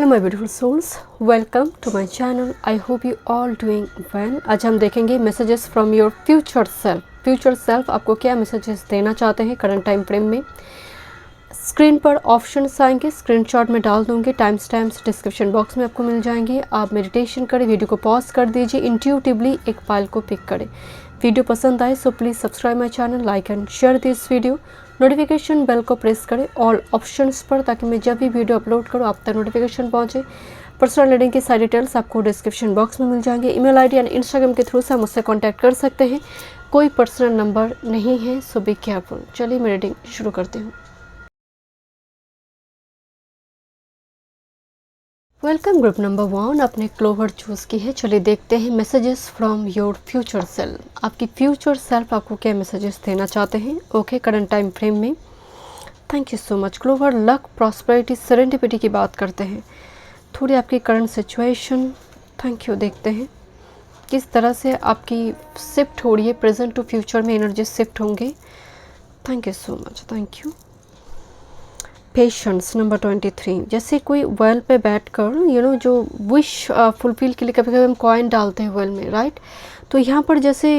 My beautiful souls, welcome to my channel. I hope you all doing well. आज हम देखेंगे messages from your future self. Future self आपको क्या messages देना चाहते हैं करंट टाइम फ्रेम में। स्क्रीन पर ऑप्शंस आएंगे, स्क्रीनशॉट में डाल दूंगी, टाइम स्टैम्प्स डिस्क्रिप्शन बॉक्स में आपको मिल जाएंगे। आप मेडिटेशन करें, वीडियो को पॉज कर दीजिए, इंट्यूटिवली एक फाइल को पिक करें। वीडियो पसंद आए so please subscribe my channel, like and share this video. Notification bell को प्रेस करें ऑल ऑप्शंस पर, ताकि मैं जब भी वीडियो अपलोड करूँ आप तक नोटिफिकेशन पहुँचे। पर्सनल रीडिंग की सारी डिटेल्स आपको डिस्क्रिप्शन बॉक्स में मिल जाएंगे। ईमेल आईडी एंड इंस्टाग्राम के थ्रू से आप मुझसे कॉन्टैक्ट कर सकते हैं। कोई पर्सनल नंबर नहीं है, सो बी केयरफुल। चलिए मैं रीडिंग शुरू करती हूँ। वेलकम ग्रुप नंबर 1, आपने क्लोवर चूज़ की है। चलिए देखते हैं messages from your future self. आपकी फ्यूचर सेल्फ आपको क्या मैसेजेस देना चाहते हैं ओके करंट टाइम फ्रेम में। Thank you so much. Clover luck, prosperity, serendipity की बात करते हैं। थोड़ी आपकी करंट सिचुएशन, थैंक यू। देखते हैं किस तरह से आपकी शिफ्ट हो रही है, प्रेजेंट टू फ्यूचर में एनर्जी शिफ्ट होंगे। Thank you so much, thank you. Patience number 23। जैसे कोई वेल पे बैठकर जो विश फुलफिल के लिए कभी कभी हम कॉइन डालते हैं वेल में, राइट। तो यहाँ पर जैसे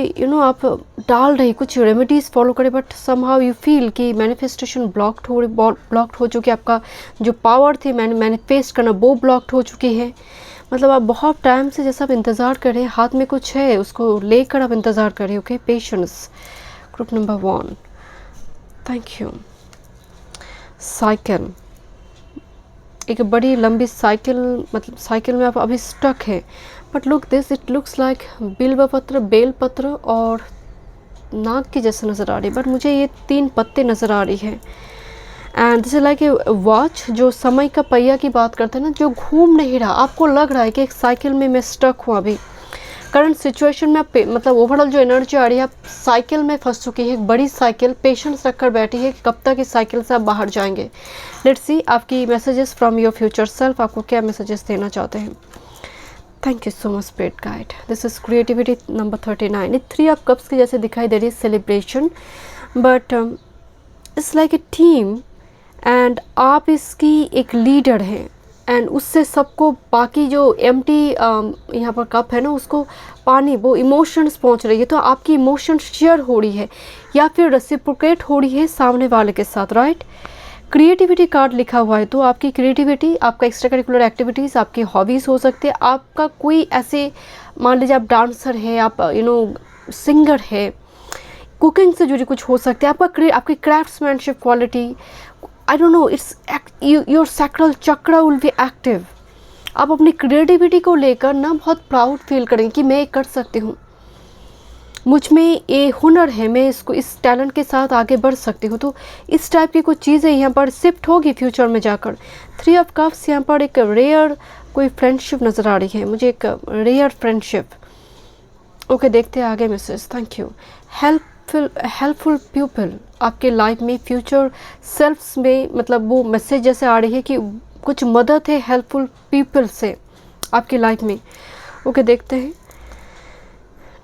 आप डाल रही कुछ रेमेडीज़ फॉलो करें, बट समहाउ यू फील कि मैनिफेस्टेशन ब्लॉक्ड हो चुकी है। आपका जो पावर थी मैनिफेस्ट करना वो ब्लॉक्ड हो चुकी है। मतलब आप बहुत टाइम से जैसा आप इंतज़ार कर रहे हैं, हाथ में कुछ है उसको लेकर आप इंतज़ार करें। Okay patience group number 1, thank you. Cycle, एक बड़ी लंबी साइकिल, मतलब साइकिल में आप अभी स्टक है। But look this, it looks like बिल्वपत्र, बेलपत्र और नाग की जैसे नज़र आ रही है। बट मुझे ये 3 पत्ते नज़र आ रही है। And this is like a watch, जो समय का पहिया की बात करते हैं ना, जो घूम नहीं रहा। आपको लग रहा है कि एक साइकिल में मैं स्टक हूँ अभी करंट सिचुएशन में। आप मतलब ओवरऑल जो एनर्जी आ रही है, आप साइकिल में फंस चुकी है। एक बड़ी साइकिल पेशेंस रखकर बैठी है कि कब तक इस साइकिल से आप बाहर जाएंगे। लेट्स सी आपकी messages from your future self आपको क्या मैसेजेस देना चाहते हैं। Thank you so much spirit guide. This is creativity number 39। ये 3 ऑफ कप्स की जैसे दिखाई दे रही है, celebration, but it's like a team and आप इसकी एक लीडर हैं। एंड उससे सबको बाकी जो एम्प्टी यहाँ पर कप है ना, उसको पानी, वो इमोशंस पहुँच रही है। तो आपकी इमोशंस शेयर हो रही है या फिर रेसिप्रोकेट हो रही है सामने वाले के साथ, राइट। क्रिएटिविटी कार्ड लिखा हुआ है, तो आपकी क्रिएटिविटी, आपका एक्स्ट्रा करिकुलर एक्टिविटीज़, आपकी हॉबीज़ हो सकती है। आपका कोई ऐसे, मान लीजिए आप डांसर है, आप सिंगर है, कुकिंग से जुड़ी कुछ हो सकती है। आपकी craftsmanship quality, I don't no, it's your sacral चक्र विल बी एक्टिव। आप अपनी क्रिएटिविटी को लेकर ना बहुत प्राउड फील करेंगे कि मैं कर सकती हूँ, मुझ में ये हुनर है, मैं इस टैलेंट के साथ आगे बढ़ सकती हूँ। तो इस टाइप की कुछ चीज़ें यहाँ पर शिफ्ट होगी फ्यूचर में जाकर। 3 ऑफ कप्स, यहाँ पर एक रेयर कोई फ्रेंडशिप नज़र आ रही है मुझे, एक रेयर फ्रेंडशिप। ओके देखते हैं आगे message. Thank you. Helpful people आपके लाइफ में, फ्यूचर सेल्फ्स में, मतलब वो मैसेज जैसे आ रही है कि कुछ मदद है हेल्पफुल पीपल से आपकी लाइफ में। ओके देखते हैं।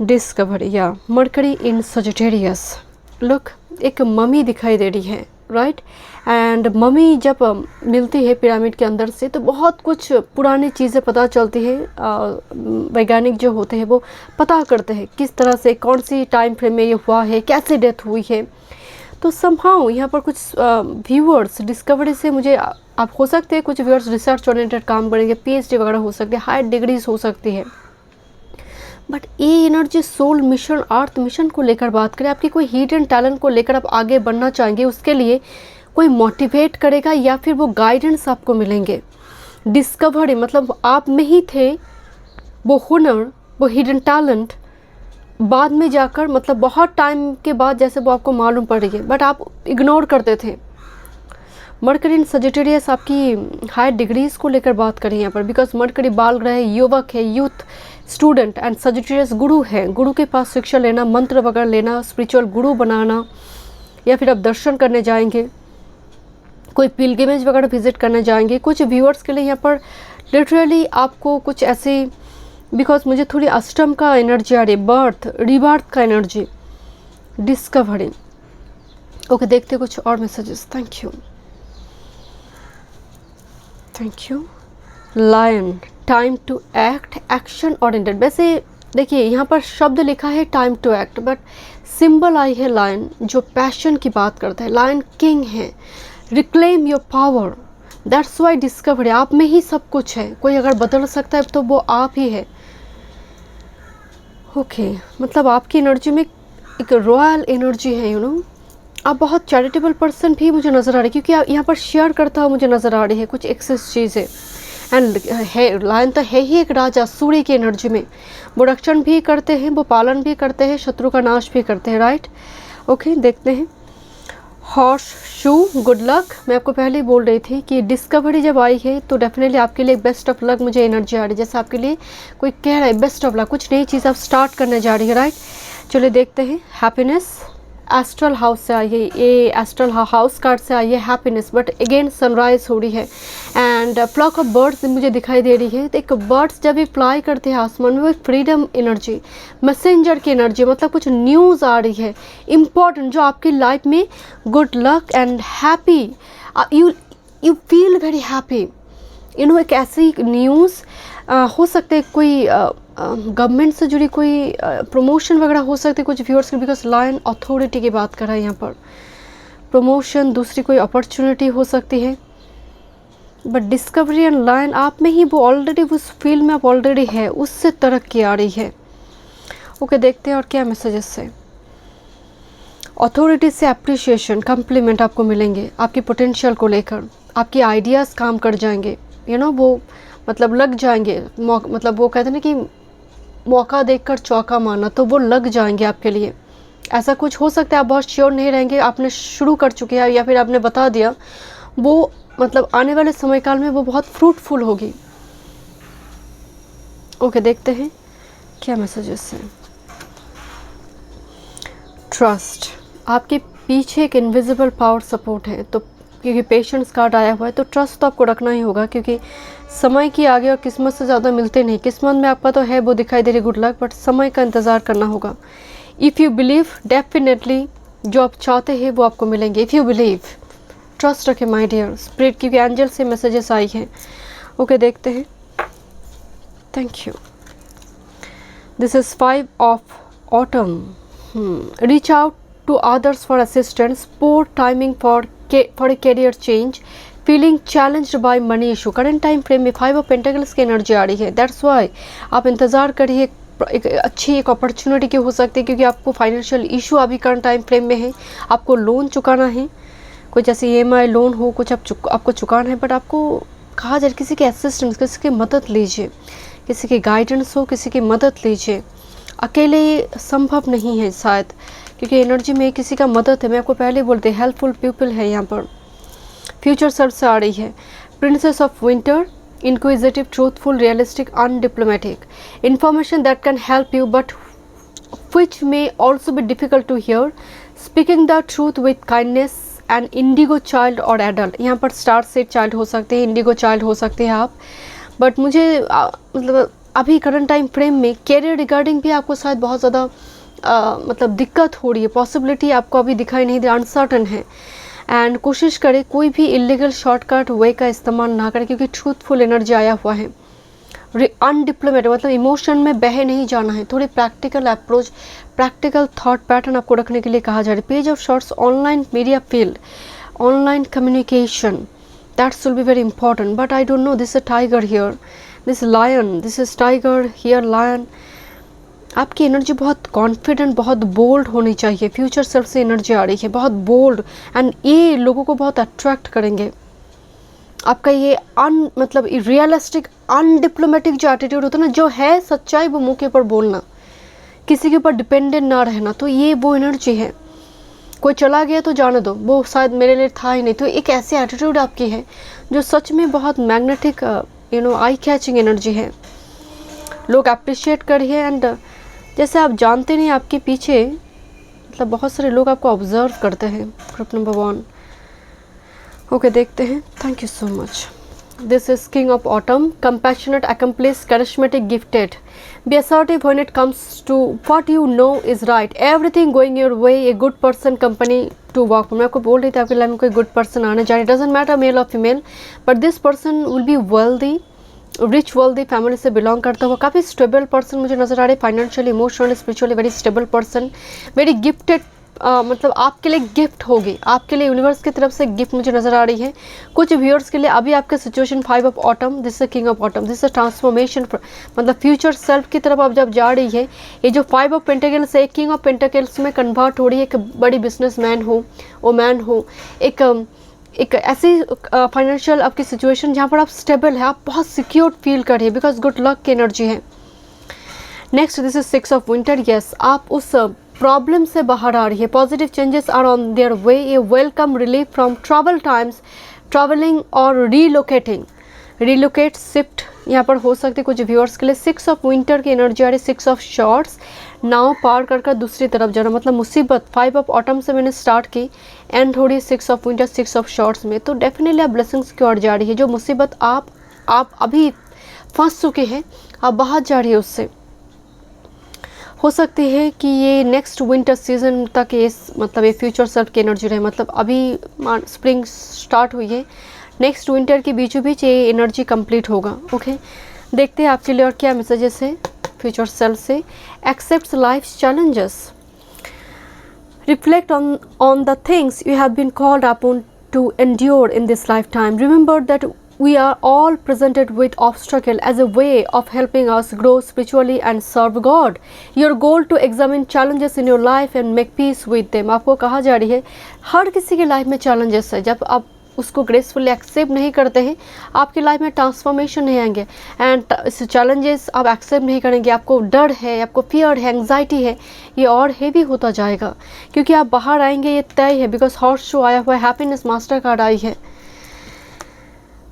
डिस्कवर या मरकरी इन सजिटेरियस। लुक, एक मम्मी दिखाई दे रही है, राइट। एंड मम्मी जब मिलती है पिरामिड के अंदर से, तो बहुत कुछ पुरानी चीज़ें पता चलती है। वैज्ञानिक जो होते हैं वो पता करते हैं किस तरह से, कौन सी टाइम फ्रेम में ये हुआ है, कैसे डेथ हुई है। तो समहाउ यहाँ पर कुछ व्यूअर्स डिस्कवरी से मुझे, आप हो सकते हैं कुछ व्यूअर्स रिसर्च ओरिएंटेड काम करेंगे, PhD वगैरह हो सकती है, हायर डिग्रीज हो सकती है। बट ये एनर्जी सोल मिशन, अर्थ मिशन को लेकर बात करें, आपकी कोई हिडन टैलेंट को लेकर आप आगे बढ़ना चाहेंगे, उसके लिए कोई मोटिवेट करेगा या फिर वो गाइडेंस आपको मिलेंगे। डिस्कवरी मतलब आप में ही थे वो हुनर, वो हिडन टैलेंट, बाद में जाकर, मतलब बहुत टाइम के बाद जैसे वो आपको मालूम पड़ रही है, बट आप इग्नोर करते थे। मरकरी इन सजिटेरियस आपकी हायर डिग्रीज़ को लेकर बात करें यहाँ पर, बिकॉज मरकरी बाल ग्रह है, युवक है, यूथ, स्टूडेंट, एंड सजिटेरियस गुरु है। गुरु के पास शिक्षा लेना, मंत्र वगैरह लेना, स्पिरिचुअल गुरु बनाना, या फिर आप दर्शन करने जाएंगे, कोई पिलग्रिमेज वगैरह विजिट करने जाएंगे। कुछ व्यूअर्स के लिए यहाँ पर लिटरली आपको कुछ ऐसे, बिकॉज मुझे थोड़ी अष्टम का एनर्जी आ रही है, बर्थ रिबर्थ का एनर्जी, डिस्कवरी। ओके देखते कुछ और messages. Thank you. Lion, time to act, action oriented. वैसे देखिए यहाँ पर शब्द लिखा है time to act, but symbol आई है लायन, जो पैशन की बात करता है। लायन किंग है, reclaim your power, that's why discovery, आप में ही सब कुछ है। कोई अगर बदल सकता है तो वो आप ही है। ओके मतलब आपकी एनर्जी में एक रॉयल एनर्जी है, यू नो। आप बहुत चैरिटेबल पर्सन भी मुझे नज़र आ रही है, क्योंकि आप यहाँ पर शेयर करता हुआ मुझे नज़र आ रही है कुछ एक्सेस चीज़ें। एंड है लायन तो है ही एक राजा, सूर्य की एनर्जी में वो रक्षण भी करते हैं, वो पालन भी करते हैं, शत्रु का नाश भी करते हैं, राइट। ओके देखते हैं। Horse shoe, good luck. मैं आपको पहले ही बोल रही थी कि डिस्कवरी जब आई है तो डेफिनेटली आपके लिए बेस्ट ऑफ लक मुझे एनर्जी आ रही है, जैसे आपके लिए कोई कह रहा है बेस्ट ऑफ लक, कुछ नई चीज़ आप स्टार्ट करने जा रही है, राइट। चलिए देखते हैं। हैप्पीनेस, एस्ट्रल हाउस से आई है, ये एस्ट्रल हाउस कार्ड से आई है हैप्पीनेस, बट अगेन सनराइज हो रही है। एंड फ्लॉक ऑफ बर्ड्स मुझे दिखाई दे रही है। तो एक बर्ड्स जब भी फ्लाई करते हैं आसमान में, वो एक फ्रीडम एनर्जी, मैसेंजर की एनर्जी, मतलब कुछ न्यूज़ आ रही है इम्पॉर्टेंट, जो आपकी लाइफ में good luck and happy, you feel very happy, you know. एक ऐसी न्यूज़ हो सकते है, कोई गवर्नमेंट से जुड़ी कोई प्रमोशन वगैरह हो सकती है कुछ व्यूअर्स की, बिकॉज लायन अथॉरिटी की बात कर रहा है यहाँ पर। प्रमोशन, दूसरी कोई अपॉर्चुनिटी हो सकती है, बट डिस्कवरी एंड लायन आप में ही वो ऑलरेडी उस फील्ड में आप ऑलरेडी है, उससे तरक्की आ रही है। ओके देखते हैं और क्या मैसेजेस है। अथॉरिटी से अप्रिशिएशन, कम्प्लीमेंट आपको मिलेंगे आपकी पोटेंशियल को लेकर, आपकी आइडियाज़ काम कर जाएंगे, यू नो, वो मतलब लग जाएंगे। मतलब वो कहते हैं ना कि मौका देखकर चौका मारना, तो वो लग जाएंगे आपके लिए। ऐसा कुछ हो सकता है, आप बहुत श्योर नहीं रहेंगे, आपने शुरू कर चुके हैं या फिर आपने बता दिया, वो मतलब आने वाले समय काल में वो बहुत फ्रूटफुल होगी। ओके देखते हैं क्या मैसेजेस हैं। ट्रस्ट, आपके पीछे एक इनविजिबल पावर सपोर्ट है, तो क्योंकि पेशेंस कार्ड आया हुआ है तो ट्रस्ट तो आपको रखना ही होगा, क्योंकि समय की आगे और किस्मत से ज़्यादा मिलते नहीं। किस्मत में आपका तो है, वो दिखाई दे रही गुड लक, बट समय का इंतज़ार करना होगा। इफ़ यू बिलीव, डेफिनेटली जो आप चाहते हैं वो आपको मिलेंगे। इफ़ यू बिलीव, ट्रस्ट रखें माय डियर स्पिरिट, क्योंकि एंजल से मैसेजेस आई हैं। ओके देखते हैं। Thank you. This is 5 of autumn. Reach out to others for assistance, poor timing for a career change, feeling challenged by money issue. Current time frame में 5 of pentacles की energy आ रही है, that's why आप इंतज़ार करिए। एक अच्छी एक अपॉर्चुनिटी की हो सकती है, क्योंकि आपको फाइनेंशियल इशू अभी करंट टाइम फ्रेम में है, आपको लोन चुकाना है, कोई जैसे EMI लोन हो, कुछ आपको चुकाना है, बट आपको कहा जाए किसी के असिस्टेंस, किसी की मदद लीजिए, किसी की गाइडेंस हो, किसी की मदद लीजिए। अकेले संभव नहीं है शायद, क्योंकि एनर्जी में किसी का मदद है। मैं आपको पहले बोलते हेल्पफुल पीपल है यहाँ पर। फ्यूचर सर्व से आ रही है। Princess of winter, inquisitive, truthful, realistic, undiplomatic, information that can help you but which may also be difficult to hear, speaking the truth with kindness, and indigo child और adult. यहाँ पर स्टार सेट चाइल्ड हो सकते हैं, Indigo child हो सकते हैं आप, बट मुझे मतलब अभी करंट टाइम फ्रेम में कैरियर रिगार्डिंग भी आपको शायद बहुत ज़्यादा मतलब दिक्कत हो रही है, पॉसिबिलिटी आपको अभी दिखाई नहीं दे, अनसर्टन है। एंड कोशिश करें कोई भी इलीगल शॉर्टकट वे का इस्तेमाल ना करें, क्योंकि ट्रूथफुल एनर्जी आया हुआ है। अनडिप्लोमेटिक मतलब इमोशन में बहे नहीं जाना है, थोड़ी practical approach, practical thought pattern आपको रखने के लिए कहा जा रहा है। Page of shorts, online media field, online communication, that's will be very important, but I don't know, this is tiger here, this lion, this is tiger here lion. आपकी energy बहुत कॉन्फिडेंट, बहुत बोल्ड होनी चाहिए। Future self से energy आ रही है, बहुत बोल्ड, एंड ये लोगों को बहुत अट्रैक्ट करेंगे। आपका ये मतलब रियलिस्टिक, अनडिप्लोमेटिक जो एटीट्यूड होता है ना, जो है सच्चाई वो मुंह के ऊपर बोलना, किसी के ऊपर डिपेंडेंट ना रहना, तो ये वो एनर्जी है। कोई चला गया तो जाने दो, वो शायद मेरे लिए था ही नहीं, तो एक ऐसी एटीट्यूड आपकी है जो सच में बहुत magnetic, you know, eye catching energy है। लोग अप्रिशिएट करिए, एंड जैसे आप जानते नहीं आपके पीछे मतलब बहुत सारे लोग आपको ऑब्जर्व करते हैं। Group number 1। ओके देखते हैं। Thank you so much. This is king of autumn, compassionate, accomplished, charismatic, gifted, be assertive when it comes to what you know is right, everything going your way, a good person, company to work. मैं आपको बोल रही थी आपके life में कोई good person आने जा रही, डजेंट मैटर मेल और female, but this person will be wealthy rich wealthy family से बिलोंग करता हुआ काफ़ी स्टेबल पर्सन मुझे नज़र आ रहे हैं, financially emotionally spiritually very stable person, very gifted, मतलब आपके लिए गिफ्ट होगी, आपके लिए यूनिवर्स की तरफ से गिफ्ट मुझे नज़र आ रही है। कुछ व्यूअर्स के लिए अभी आपका situation 5 of autumn, this is king of autumn, this is transformation, मतलब फ्यूचर सेल्फ की तरफ अब जब जा रही है, ये जो 5 ऑफ पेंटिकल्स है किंग ऑफ पेंटिकल्स में कन्वर्ट हो रही है। एक बड़ी बिजनेसमैन हो, वोमैन हो, एक ऐसी फाइनेंशियल आपकी सिचुएशन जहाँ पर आप स्टेबल है, आप बहुत सिक्योर फील कर रही है, बिकॉज गुड लक की एनर्जी है। Next this is 6 of winter, yes आप उस प्रॉब्लम से बाहर आ रही है, positive changes are on their way, ये welcome relief from trouble times, travelling और रीलोकेटिंग, रीलोकेट शिफ्ट यहाँ पर हो सकती है कुछ व्यूअर्स के लिए। 6 ऑफ विंटर की एनर्जी आ रही है, 6 ऑफ शॉर्ट्स, नाव पार कर दूसरी तरफ जाना, मतलब मुसीबत 5 ऑफ ऑटम से मैंने स्टार्ट की, एंड हो रही है 6 ऑफ विंटर 6 ऑफ शॉर्ट्स में। तो डेफिनेटली आप ब्लेसिंग्स की ओर जा रही है, जो मुसीबत आप अभी फंस चुके हैं, आप बाहर जा रही है उससे। हो सकती है कि ये नेक्स्ट विंटर सीजन तक ये मतलब ये फ्यूचर सेल्फ की एनर्जी रहे, मतलब अभी स्प्रिंग स्टार्ट हुई है, नेक्स्ट विंटर के बीचों बीच ये एनर्जी कंप्लीट होगा। ओके, देखते हैं आपके लिए और क्या मैसेजेस है फ्यूचर सेल्फ से। Accept life challenges, reflect on the things you have been called upon to endure in this life time, remember that we are all presented with obstacle as a way of helping us grow spiritually and serve God. Your goal to examine challenges in your life and make peace with them. आपको कहा जा रही है हर किसी की life में challenges है, जब आप उसको ग्रेसफुली एक्सेप्ट नहीं करते हैं आपकी लाइफ में ट्रांसफॉर्मेशन नहीं आएंगे, एंड इस चैलेंजेस आप एक्सेप्ट नहीं करेंगे, आपको डर है, आपको फियर है, एंग्जाइटी है, ये और हेवी होता जाएगा, क्योंकि आप बाहर आएंगे ये तय है, बिकॉज हॉर्स शो आया हुआ है, हैप्पीनेस मास्टर कार्ड आई है।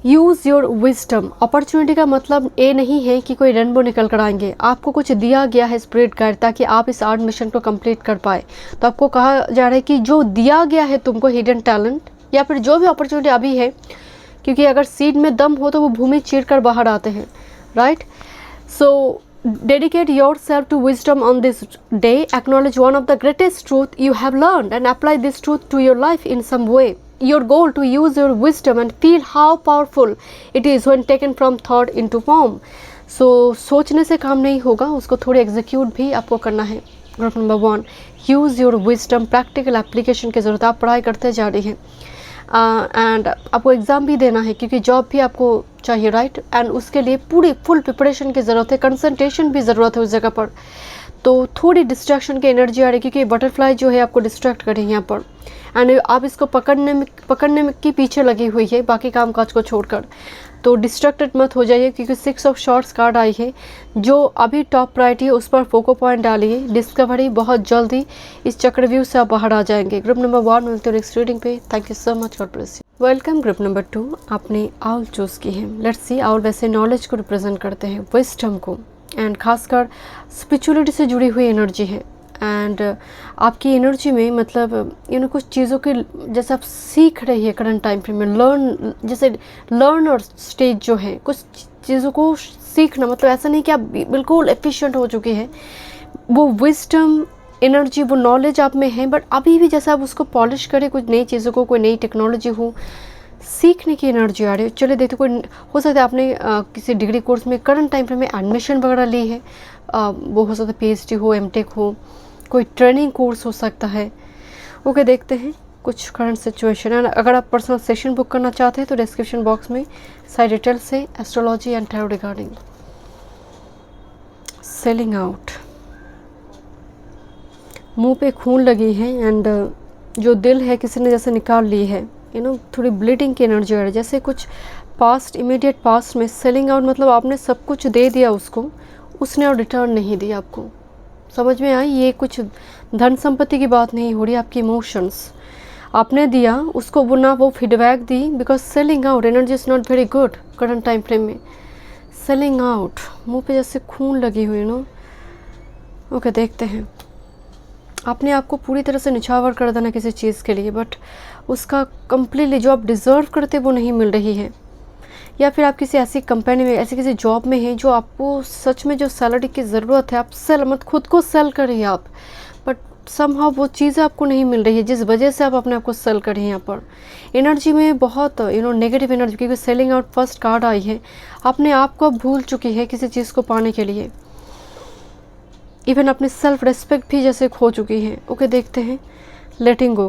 यूज़ योर विजडम, अपॉर्चुनिटी का मतलब ये नहीं है कि कोई रेनबो निकल कर आएंगे, आपको कुछ दिया गया है स्पिरिट गाइड ताकि आप इस आर्ट मिशन को कंप्लीट कर पाए। तो आपको कहा जा रहा है कि जो दिया गया है तुमको हिडन टैलेंट या फिर जो भी अपॉर्चुनिटी अभी है, क्योंकि अगर सीड में दम हो तो वो भूमि चीर कर बाहर आते हैं, right. So dedicate yourself to wisdom on this day, acknowledge one of the greatest truth you have learned and apply this truth to your life in some way. Your goal to use your wisdom and feel how powerful it is when taken from thought into form. So सोचने से काम नहीं होगा, उसको थोड़ी execute भी आपको करना है। Group number 1, use your wisdom, practical application की ज़रूरत, आप पढ़ाई करते जा रही हैं, एंड आपको एग्ज़ाम भी देना है क्योंकि जॉब भी आपको चाहिए, राइट, एंड उसके लिए पूरी फुल प्रिपरेशन की ज़रूरत है, कंसंट्रेशन भी ज़रूरत है उस जगह पर। तो थोड़ी डिस्ट्रैक्शन की एनर्जी आ रही है क्योंकि बटरफ्लाई जो है आपको डिस्ट्रैक्ट कर रही है यहाँ पर, एंड आप इसको पकड़ने में के पीछे लगी हुई है बाकी काम काज को छोड़कर। तो डिस्ट्रैक्टेड मत हो जाइए क्योंकि 6 ऑफ शॉर्ट्स कार्ड आई है, जो अभी टॉप प्रायोरिटी है उस पर फोको पॉइंट डालिए, डिस्कवरी बहुत जल्दी इस चक्रव्यूह से आप बाहर आ जाएंगे। ग्रुप नंबर 1 मिलते हैं नेक्स्ट रीडिंग पे। Thank you so much, God bless you. Welcome. Group number 2, आपने आउल चूज़ की है। लेट्स सी, आउल वैसे नॉलेज को रिप्रेजेंट करते हैं, विजडम को, एंड खासकर स्पिरिचुअलिटी से जुड़ी हुई एनर्जी है, एंड आपकी एनर्जी में मतलब कुछ चीज़ों के जैसे आप सीख रही है करंट टाइम फ्रेम में, जैसे लर्नर स्टेज जो है, कुछ चीज़ों को सीखना, मतलब ऐसा नहीं कि आप बिल्कुल एफिशिएंट हो चुके हैं, वो विजडम एनर्जी, वो नॉलेज आप में है, बट अभी भी जैसे आप उसको पॉलिश करें, कुछ नई चीज़ों को, कोई नई टेक्नोलॉजी हो, सीखने की एनर्जी आ रही है। चलिए देखते, कोई हो सकता है आपने किसी डिग्री कोर्स में करंट टाइम फ्रेम में एडमिशन वगैरह ली है, वो हो सकता है PhD हो, MTech हो, कोई ट्रेनिंग कोर्स हो सकता है। ओके, देखते हैं कुछ करंट सिचुएशन है। अगर आप पर्सनल सेशन बुक करना चाहते हैं तो डिस्क्रिप्शन बॉक्स में सारी डिटेल से astrology and tarot regarding. Selling out, मुंह पे खून लगी है, एंड जो दिल है किसी ने जैसे निकाल ली है, थोड़ी ब्लीडिंग की एनर्जी आ रही है, जैसे कुछ पास्ट, इमीडिएट पास्ट में। सेलिंग आउट मतलब आपने सब कुछ दे दिया उसको, उसने और रिटर्न नहीं दिया आपको। समझ में आई? ये कुछ धन संपत्ति की बात नहीं हो रही, आपकी इमोशंस आपने दिया उसको, वो ना वो feedback the, because selling out energy is not very good current time frame में। सेलिंग आउट, मुंह पे जैसे खून लगी हुई ओके, देखते हैं। आपने आपको पूरी तरह से निछावर कर देना किसी चीज़ के लिए, बट उसका कंप्लीटली जो आप डिज़र्व करते वो नहीं मिल रही है, या फिर आप किसी ऐसी कंपनी में, ऐसी किसी जॉब में हैं जो आपको सच में जो सैलरी की ज़रूरत है, आप सेल मत, खुद को सेल करिए आप, बट समहाउ वो चीज़ें आपको नहीं मिल रही है जिस वजह से आप अपने आप को सेल कर रहे हैं। यहाँ पर एनर्जी में बहुत नेगेटिव एनर्जी, क्योंकि सेलिंग आउट फर्स्ट कार्ड आई है, अपने आप को भूल चुकी है किसी चीज़ को पाने के लिए, इवन अपनी सेल्फ रेस्पेक्ट भी जैसे खो चुकी है। ओके, देखते हैं लेटिंग गो।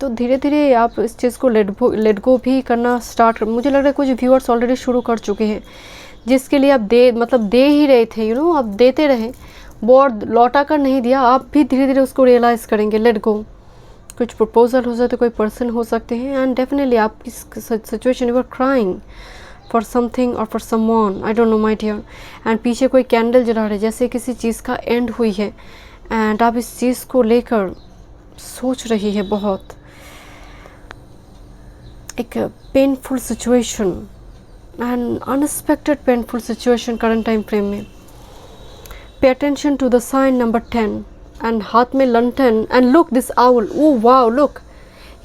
तो धीरे धीरे आप इस चीज़ को लेट गो भी करना स्टार्ट कर, मुझे लग रहा है कुछ व्यूअर्स ऑलरेडी शुरू कर चुके हैं, जिसके लिए आप दे ही रहे थे, आप देते रहे, वो और लौटा कर नहीं दिया, आप भी धीरे धीरे उसको रियलाइज़ करेंगे। Let go. कुछ प्रपोजल हो सकते, कोई पर्सन हो सकते हैं, एंड डेफिनेटली आप इस situation you are crying for something और for someone, I don't know my dear. And पीछे कोई कैंडल जला रहे, जैसे किसी चीज़ का एंड हुई है, एंड आप इस चीज़ को लेकर सोच रही है बहुत। एक painful situation and unexpected painful situation current time frame में। Pay attention to the sign number 10 and हाथ में lantern and look this owl. Oh wow, look,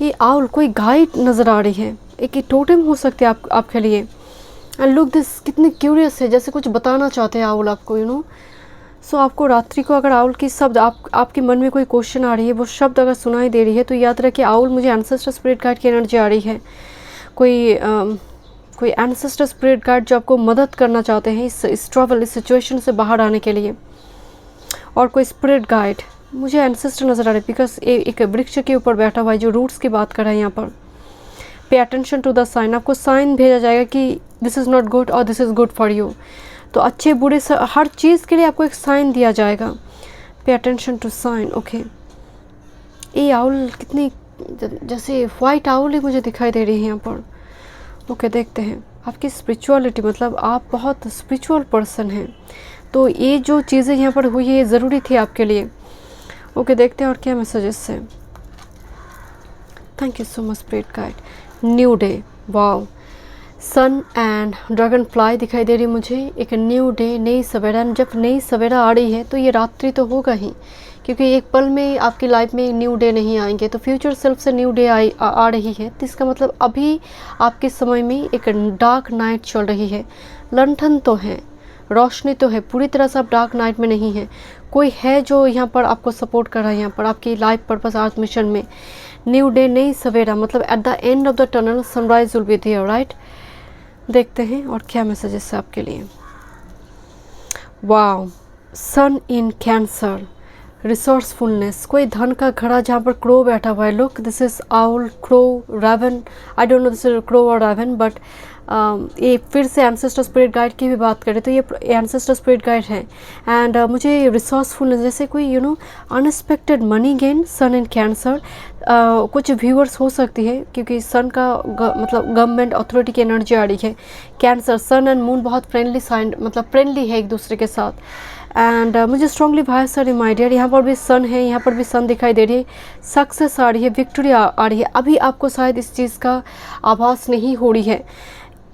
ये आउल कोई गाइड नज़र आ रही है, एक टोटेम हो सकते हैं आपके लिए। एंड लुक दिस, कितनी क्यूरियस है, जैसे कुछ बताना चाहते हैं आउल आपको, सो आपको रात्रि को अगर आउल की शब्द आपके मन में कोई क्वेश्चन आ रही है, वो शब्द अगर सुनाई दे रही है, तो याद रखिए आउल मुझे एंसेस्टर स्पिरिट गाइड की एनर्जी आ रही है। कोई एंसेस्टर स्पिरिट गाइड जो आपको मदद करना चाहते हैं इस ट्रबल, इस सिचुएशन से बाहर आने के लिए। और कोई स्पिरिट गाइड, मुझे एंसेस्टर नज़र आ रहा है, बिकॉज एक वृक्ष के ऊपर बैठा हुआ है जो रूट्स की बात कर रहा है यहाँ पर। Pay attention to the sign, आपको साइन भेजा जाएगा कि दिस इज़ नॉट गुड और this is good for you. तो अच्छे बुरे से हर चीज़ के लिए आपको एक साइन दिया जाएगा। Pay attention to sign. Okay, ये आउल कितनी जैसे वाइट आउल ही मुझे दिखाई दे रही है यहाँ पर। ओके, देखते हैं आपकी स्पिरिचुअलिटी, मतलब आप बहुत स्पिरिचुअल पर्सन हैं, तो ये जो चीज़ें यहाँ पर हुई है ये ज़रूरी थी आपके लिए। ओके, देखते हैं और क्या मैसेजेस है। Thank you so much spirit guide. New day, wow, sun and dragonfly दिखाई दे रही है मुझे। एक न्यू डे, नई सवेरा। जब नई सवेरा आ रही है तो ये रात्रि तो होगा ही, क्योंकि एक पल में आपकी लाइफ में न्यू डे नहीं आएंगे। तो फ्यूचर सेल्फ से न्यू डे आ रही है, तो इसका मतलब अभी आपके समय में एक डार्क नाइट चल रही है। लंठन तो है, रोशनी तो है, पूरी तरह से आप डार्क नाइट में नहीं है। कोई है जो यहाँ पर आपको सपोर्ट कर रहा है, यहाँ पर आपकी लाइफ पर्पस आर्थ मिशन में। न्यू डे, नई सवेरा, मतलब at the end of the tunnel sunrise will be there, right. देखते हैं और क्या मैसेजेस है आपके लिए। Wow, sun in Cancer, resourcefulness, कोई धन का घड़ा जहाँ पर क्रो बैठा हुआ है। Look, this is owl, crow, raven, I don't know this is crow और रेवन, बट ये फिर से एंसेस्टर स्पिरिट गाइड की भी बात करें तो ये एंसेस्टर स्पिरिट गाइड है। एंड मुझे रिसोर्सफुलनेस, जैसे कोई unexpected money gain, sun in Cancer. कुछ व्यूअर्स हो सकती है, क्योंकि सन का मतलब गवर्नमेंट अथॉरिटी की एनर्जी आ रही है। कैंसर, सन एंड मून बहुत फ्रेंडली साइन, मतलब फ्रेंडली है एक दूसरे के साथ। एंड मुझे स्ट्रांगली भाई सर रिमाइंडर, यहाँ पर भी सन है, यहाँ पर भी सन दिखाई दे रही है। सक्सेस आ रही है, विक्ट्री आ रही है। अभी आपको शायद इस चीज़ का आभास नहीं हो रही है।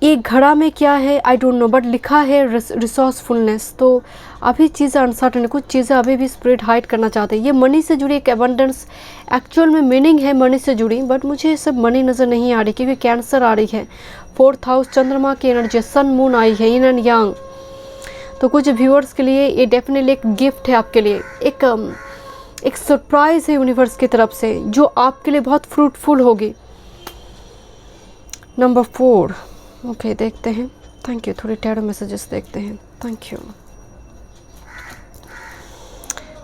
एक घड़ा में क्या है आई डोंट नो, बट लिखा है रिसोर्सफुलनेस। तो अभी चीज़ें अनसर्टन है, कुछ चीज़ें अभी भी स्पिरिट हाइड करना चाहते हैं। ये मनी से जुड़ी एक एबंडेंस, एक्चुअल में मीनिंग है मनी से जुड़ी, बट मुझे सब मनी नज़र नहीं आ रही, क्योंकि कैंसर आ रही है। 4th हाउस, चंद्रमा की एनर्जी, सन मून आई है, इन एंड यांग। तो कुछ व्यूअर्स के लिए ये डेफिनेटली एक गिफ्ट है आपके लिए, एक सरप्राइज़ है यूनिवर्स की तरफ से, जो आपके लिए बहुत फ्रूटफुल होगी। नंबर 4। ओके, देखते हैं। थैंक यू, थोड़े टैरो मैसेजेस देखते हैं। Thank you.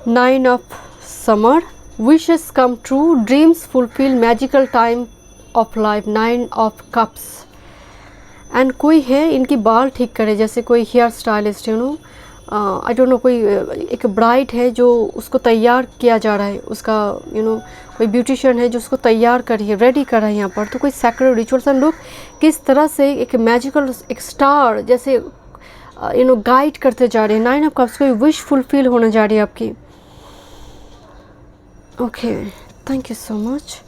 9 of summer, wishes come true, dreams fulfil, magical time of life, 9 of cups. And कोई है इनकी बाल ठीक करे, जैसे कोई hair stylist, I don't know, कोई एक ब्राइड है जो उसको तैयार किया जा रहा है, उसका कोई ब्यूटिशियन है जो उसको तैयार कर रही है, रेडी कर रहा है यहाँ पर। तो कोई सैक्रेड रिचुअल्स एंड लुक किस तरह से एक मैजिकल, एक स्टार जैसे गाइड करते जा रहे हैं। 9 ऑफ कप्स, कोई विश फुलफिल होने जा रही है आपकी। Okay, thank you so much.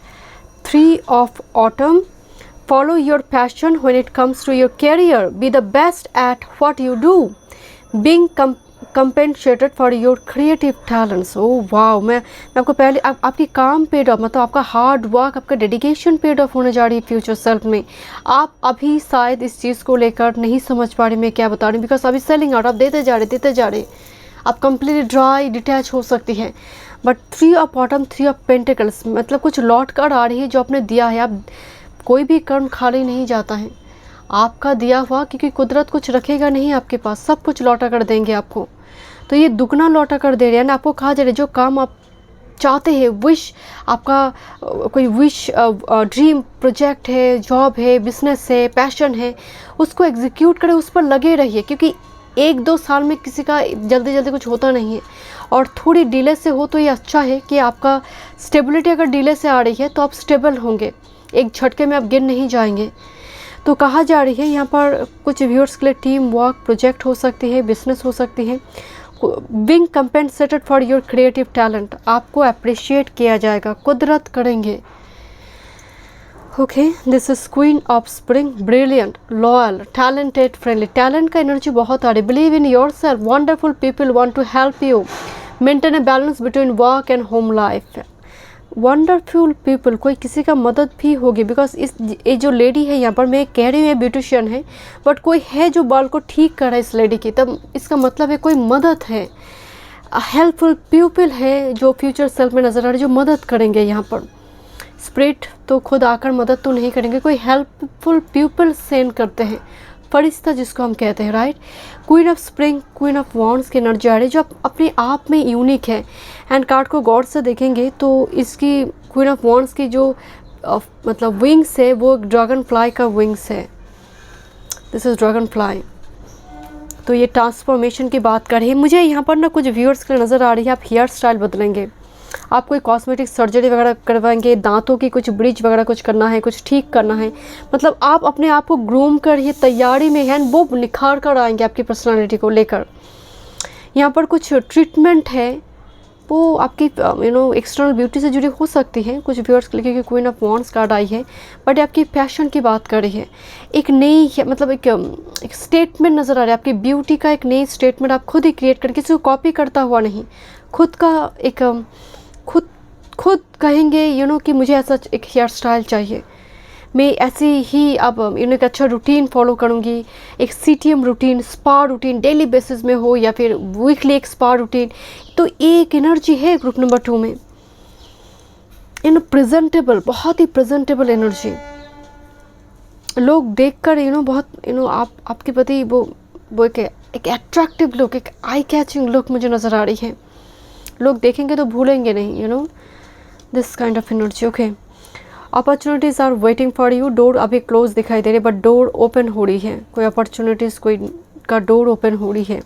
3 of autumn, follow your passion when it comes to your career, be the best at what you do, being compensated for your creative talents। oh wow, मैं आपको पहले आपकी काम paid of, मतलब आपका hard work, आपका dedication paid of होने जा रही है फ्यूचर सेल्फ में। आप अभी शायद इस चीज़ को लेकर नहीं समझ पा रहे मैं क्या बता रही हूँ, बिकॉज अभी सेलिंग आउट, आप देते जा रहे, आप कम्प्लीटली ड्राई डिटैच हो सकती हैं। But 3 of bottom, 3 of pentacles, मतलब कुछ लौट कर आ रही है जो आपने दिया है। आप कोई भी कर्म खाली नहीं जाता है आपका दिया हुआ, क्योंकि कुदरत कुछ रखेगा नहीं आपके पास, सब कुछ लौटा कर देंगे आपको। तो ये दुगना लौटा कर दे रहे हैं ना आपको। कहा जा रहा है जो काम आप चाहते हैं, विश आपका कोई विश, ड्रीम प्रोजेक्ट है, जॉब है, बिजनेस है, पैशन है, उसको एग्जीक्यूट करें, उस पर लगे रहिए। क्योंकि 1-2 साल में किसी का जल्दी जल्दी कुछ होता नहीं है, और थोड़ी डिले से हो तो ये अच्छा है कि आपका स्टेबिलिटी अगर डिले से आ रही है तो आप स्टेबल होंगे, एक झटके में आप गिर नहीं जाएंगे। तो कहा जा रही है यहाँ पर कुछ व्यूअर्स के लिए टीम वर्क प्रोजेक्ट हो सकती है, बिजनेस हो सकती है। Being compensated for your creative talent, आपको अप्रिशिएट किया जाएगा, कुदरत करेंगे। Okay, this is queen of spring, brilliant, loyal, talented, friendly. Talent का एनर्जी बहुत आ रही है। Believe in yourself, wonderful people want to help you maintain a balance between work and home life. Wonderful people, कोई किसी का मदद भी होगी। बिकॉज ये जो लेडी है यहाँ पर, मैं कह रही हूँ ये ब्यूटिशियन है, बट कोई है जो बाल को ठीक कर रहा है इस लेडी की, तब इसका मतलब है कोई मदद है। हेल्पफुल पीपल है जो फ्यूचर सेल्फ में नज़र आ रहे, जो मदद करेंगे यहाँ पर। स्पिरिट तो खुद आकर मदद तो नहीं करेंगे, कोई हेल्पफुल पीपल सेंड करते हैं, फरिश्ता जिसको हम कहते हैं, right. Queen of spring, queen of wands की एनर्जी आ रही है जो अपने आप में यूनिक है। एंड कार्ड को गॉड से देखेंगे तो इसकी क्वीन ऑफ वॉन्ड्स की जो मतलब विंग्स है वो ड्रैगन फ्लाई का विंग्स है। This is dragon fly. तो ये ट्रांसफॉर्मेशन की बात कर रही है। मुझे यहाँ पर ना कुछ व्यूअर्स के नज़र आ रही है, आप हेयर स्टाइल बदलेंगे, आप कोई कॉस्मेटिक सर्जरी वगैरह करवाएंगे, दांतों की कुछ ब्रिज वगैरह कुछ करना है, कुछ ठीक करना है, मतलब आप अपने आप को ग्रूम कर ये तैयारी में हैं, वो निखार कर आएंगे आपकी पर्सनालिटी को लेकर। यहाँ पर कुछ ट्रीटमेंट है वो आपकी एक्सटर्नल ब्यूटी से जुड़ी हो सकती है कुछ व्यूअर्स के लिए, क्योंकि क्वीन ऑफ वॉन्ड्स कार्ड आई है, बट आपकी पैशन की बात कर रही है। एक नई मतलब एक स्टेटमेंट नज़र आ रहा है आपकी ब्यूटी का, एक नई स्टेटमेंट आप खुद ही क्रिएट कर, किसी को कॉपी करता हुआ नहीं, खुद का एक खुद कहेंगे कि मुझे ऐसा एक हेयर स्टाइल चाहिए, मैं ऐसे ही अब एक अच्छा रूटीन फॉलो करूँगी, एक CTM routine, spa routine daily basis में हो या फिर वीकली एक स्पा रूटीन। तो एक एनर्जी है ग्रुप नंबर 2 में, प्रेजेंटेबल, बहुत ही प्रेजेंटेबल एनर्जी। लोग देखकर बहुत आपके प्रति वो एक एट्रैक्टिव लुक, एक आई कैचिंग लुक मुझे नज़र आ रही है। लोग देखेंगे तो भूलेंगे नहीं, this kind of energy. Okay, opportunities are waiting for you. Door अभी क्लोज दिखाई दे रही है, बट डोर ओपन हो रही है, कोई अपॉर्चुनिटीज़ कोई का डोर ओपन हो रही है।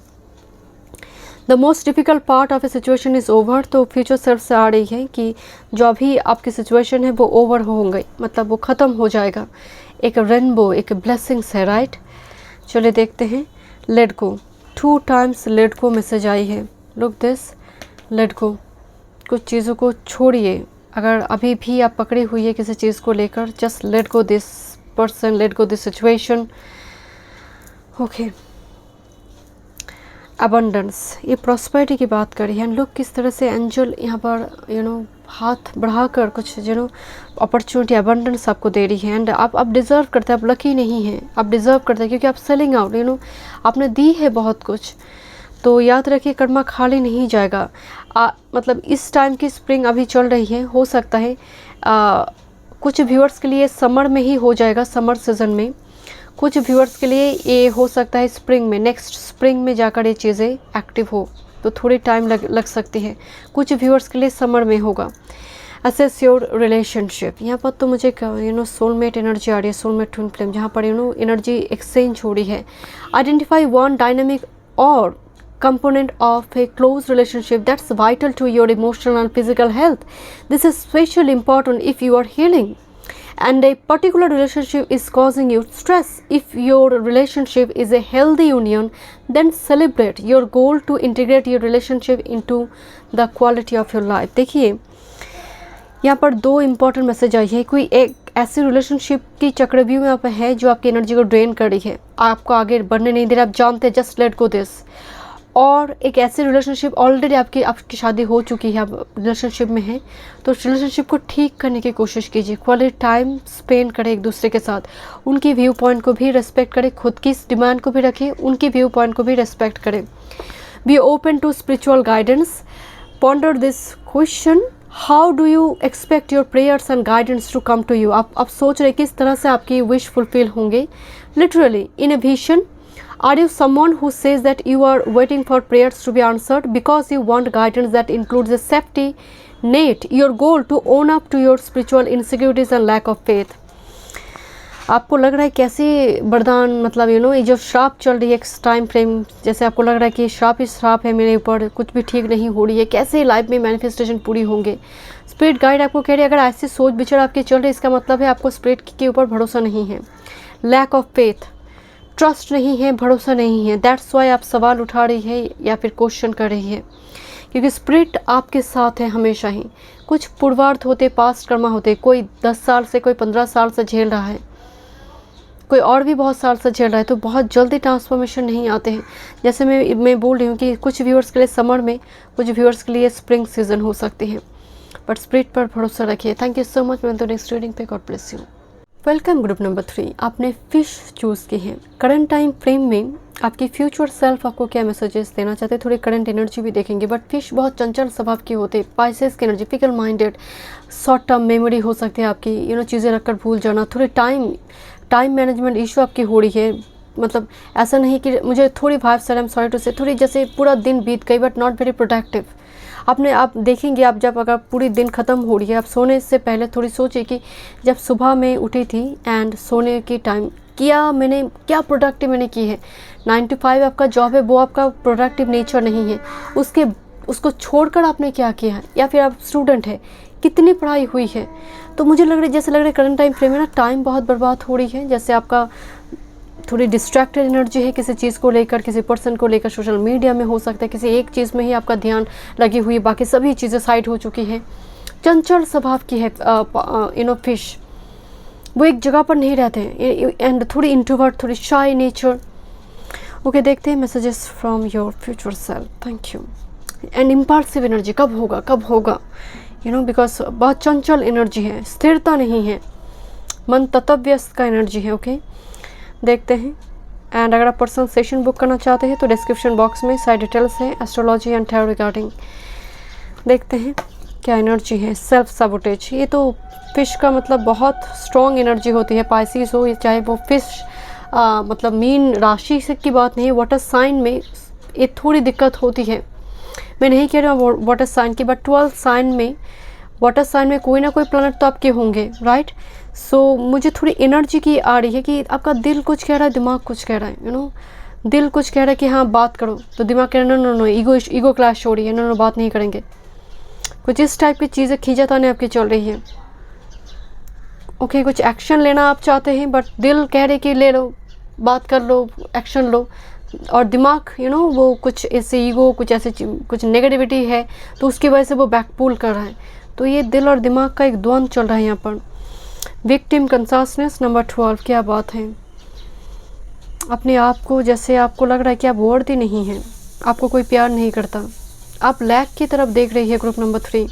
The most difficult part of A situation is over. तो फ्यूचर सेल्फ से आ रही है कि जो अभी आपकी सिचुएशन है वो ओवर होंगे, मतलब वो ख़त्म हो जाएगा। एक रेनबो, एक ब्लेसिंग्स है, राइट। चलिए देखते हैं। Let go, 2 times let go message आई है। लुक दिस, लेट गो, कुछ चीज़ों को छोड़िए। अगर अभी भी आप पकड़ी हुई है किसी चीज़ को लेकर, just let go this person, let go this situation. Okay, abundance, ये प्रॉस्पेरिटी की बात करी है। लोग किस तरह से एंजल यहाँ पर हाथ बढ़ाकर कुछ अपॉर्चुनिटी, अबंडेंस आपको दे रही है। एंड आप डिज़र्व करते हैं, आप लकी नहीं हैं, आप डिज़र्व करते हैं, क्योंकि आप सेलिंग आउट, आपने दी है बहुत कुछ। तो याद रखिए कर्मा खाली नहीं जाएगा। मतलब इस टाइम की स्प्रिंग अभी चल रही है, हो सकता है कुछ व्यूअर्स के लिए समर में ही हो जाएगा, समर सीज़न में। कुछ व्यूअर्स के लिए ये हो सकता है स्प्रिंग में, नेक्स्ट स्प्रिंग में जाकर ये चीज़ें एक्टिव हो, तो थोड़ी टाइम लग सकती है। कुछ व्यूअर्स के लिए समर में होगा। असेस योर रिलेशनशिप, यहाँ पर तो मुझे सोलमेट एनर्जी आ रही है, सोलमेट ट्विन फ्लेम, जहाँ पर एनर्जी एक्सचेंज हो रही है। आइडेंटिफाई वन डायनामिक और component of a close relationship that's vital to your emotional and physical health. This is especially important if you are healing and a particular relationship is causing you stress. If your relationship is a healthy union, then celebrate your goal to integrate your relationship into the quality of your life. देखिए यहाँ पर 2 important message आई है। कोई एक ऐसी relationship की चक्रव्यूह में आप है जो आपकी एनर्जी को ड्रेन कर रही है, आपको आगे बढ़ने नहीं दे रहा, आप जानते हैं, जस्ट लेट गो दिस। और एक ऐसी रिलेशनशिप ऑलरेडी आपकी शादी हो चुकी है, आप रिलेशनशिप में हैं, तो रिलेशनशिप को ठीक करने की कोशिश कीजिए। क्वालिटी टाइम स्पेंड करें एक दूसरे के साथ, उनकी व्यू पॉइंट को भी रेस्पेक्ट करें, खुद की डिमांड को भी रखें, उनकी व्यू पॉइंट को भी रेस्पेक्ट करें। Be open to spiritual guidance, ponder this question, how do you expect your prayers and guidance to come to you. आप सोच रहे किस तरह से आपकी विश फुलफिल होंगे। Literally in a vision, are you someone who says that you are waiting for prayers to be answered because you want guidance that includes a safety net, your goal to own up to your spiritual insecurities and lack of faith। आपको लग रहा है कैसे वरदान, मतलब you know ये जो श्राप चल रही है एक टाइम फ्रेम, जैसे आपको लग रहा है कि श्राप ही श्राप है मेरे ऊपर, कुछ भी ठीक नहीं हो रही है, कैसे लाइफ में मैनिफेस्टेशन पूरी होंगे। स्पिरिट गाइड आपको कह रहे हैं अगर ऐसी सोच विचार आपके चल रही है, इसका मतलब है आपको स्पिरिट के ऊपर भरोसा नहीं है, लैक ऑफ फेथ, ट्रस्ट नहीं है, भरोसा नहीं है। दैट्स वाई आप सवाल उठा रही है या फिर क्वेश्चन कर रही है, क्योंकि स्पिरिट आपके साथ है हमेशा ही। कुछ पूर्वार्थ होते, पास्ट कर्मा होते, कोई 10 साल से, कोई 15 साल से झेल रहा है, कोई और भी बहुत साल से झेल रहा है, तो बहुत जल्दी ट्रांसफॉर्मेशन नहीं आते हैं। जैसे मैं बोल रही हूँ कि कुछ व्यूअर्स के लिए समर में, कुछ व्यूअर्स के लिए स्प्रिंग सीजन हो सकती है, बट स्पिरिट पर भरोसा रखिए। Thank you so much. मैं तो नेक्स्ट रीडिंग पे, God bless you. Welcome group number 3, आपने फिश चूज़ की है। करंट टाइम फ्रेम में आपकी फ्यूचर सेल्फ आपको क्या मैसेजेस देना चाहते हैं, थोड़ी करंट एनर्जी भी देखेंगे। बट फिश बहुत चंचल स्वभाव के होते हैं, पाइसेस की energy, fickle minded, short term memory हो सकती है आपकी, यू नो चीज़ें रखकर भूल जाना, थोड़ी टाइम मैनेजमेंट इशू आपकी हो रही है। मतलब ऐसा नहीं कि मुझे थोड़ी wife sir, I am sorry to say, थोड़ी जैसे पूरा दिन बीत गई बट नॉट वेरी प्रोडक्टिव। आप देखेंगे, आप जब अगर पूरी दिन ख़त्म हो रही है, आप सोने से पहले थोड़ी सोचिए कि जब सुबह में उठी थी एंड सोने की टाइम मैंने क्या प्रोडक्टिव मैंने की है। 9 to 5 आपका जॉब है, वो आपका प्रोडक्टिव नेचर नहीं है, उसको छोड़कर आपने क्या किया है। या फिर आप स्टूडेंट है, कितनी पढ़ाई हुई है। तो मुझे लग रहा है करंट टाइम फ्रेम में ना टाइम बहुत बर्बाद हो रही है, जैसे आपका थोड़ी डिस्ट्रैक्टेड एनर्जी है किसी चीज़ को लेकर, किसी पर्सन को लेकर, सोशल मीडिया में हो सकता है, किसी एक चीज़ में ही आपका ध्यान लगी हुई है, बाकी सभी चीज़ें साइड हो चुकी है। चंचल स्वभाव की है फिश, वो एक जगह पर नहीं रहते हैं, एंड थोड़ी इंट्रोवर्ट, थोड़ी शाय नेचर। ओके, देखते हैं messages from your future self. Thank you. And impulsive energy, कब होगा यू नो, बिकॉज बहुत चंचल एनर्जी है, स्थिरता नहीं है, मन तत्वव्यस्त का एनर्जी है। ओके, देखते हैं। एंड अगर आप पर्सनल सेशन बुक करना चाहते हैं तो डिस्क्रिप्शन बॉक्स में सारी डिटेल्स है एस्ट्रोलॉजी एंड टैरो रिगार्डिंग। देखते हैं क्या एनर्जी है। सेल्फ सबोटेज, ये तो फिश का मतलब बहुत स्ट्रॉन्ग एनर्जी होती है, पाइसिस हो चाहे वो फिश मतलब मीन राशि से की बात नहीं, वाटर साइन में ये थोड़ी दिक्कत होती है। मैं नहीं कह रहा हूँ वाटर साइन की, बट 12 साइन में, वाटर साइन में कोई ना कोई प्लैनेट तो आपके होंगे, राइट। सो मुझे थोड़ी एनर्जी की आ रही है कि आपका दिल कुछ कह रहा है, दिमाग कुछ कह रहा है, यू नो। दिल कुछ कह रहा है कि हाँ बात करो, तो दिमाग कह रहा है नो, ईगो क्लैश हो रही है, नो बात नहीं करेंगे। कुछ इस टाइप की चीज़ें खींचातानी आपकी चल रही है। ओके, कुछ एक्शन लेना आप चाहते हैं, बट दिल कह रहे कि ले लो, बात कर लो, एक्शन लो, और दिमाग यू नो वो कुछ ऐसे ईगो, कुछ नेगेटिविटी है, तो उसकी वजह से वो बैकपुल कर रहा है। तो ये दिल और दिमाग का एक द्वंद्व चल रहा है यहाँ पर। विक्टिम कंसासनेस नंबर 12, क्या बात है। अपने आप को, जैसे आपको लग रहा है कि आप वर्दी नहीं हैं, आपको कोई प्यार नहीं करता, आप लैक की तरफ देख रही है। ग्रुप नंबर 3,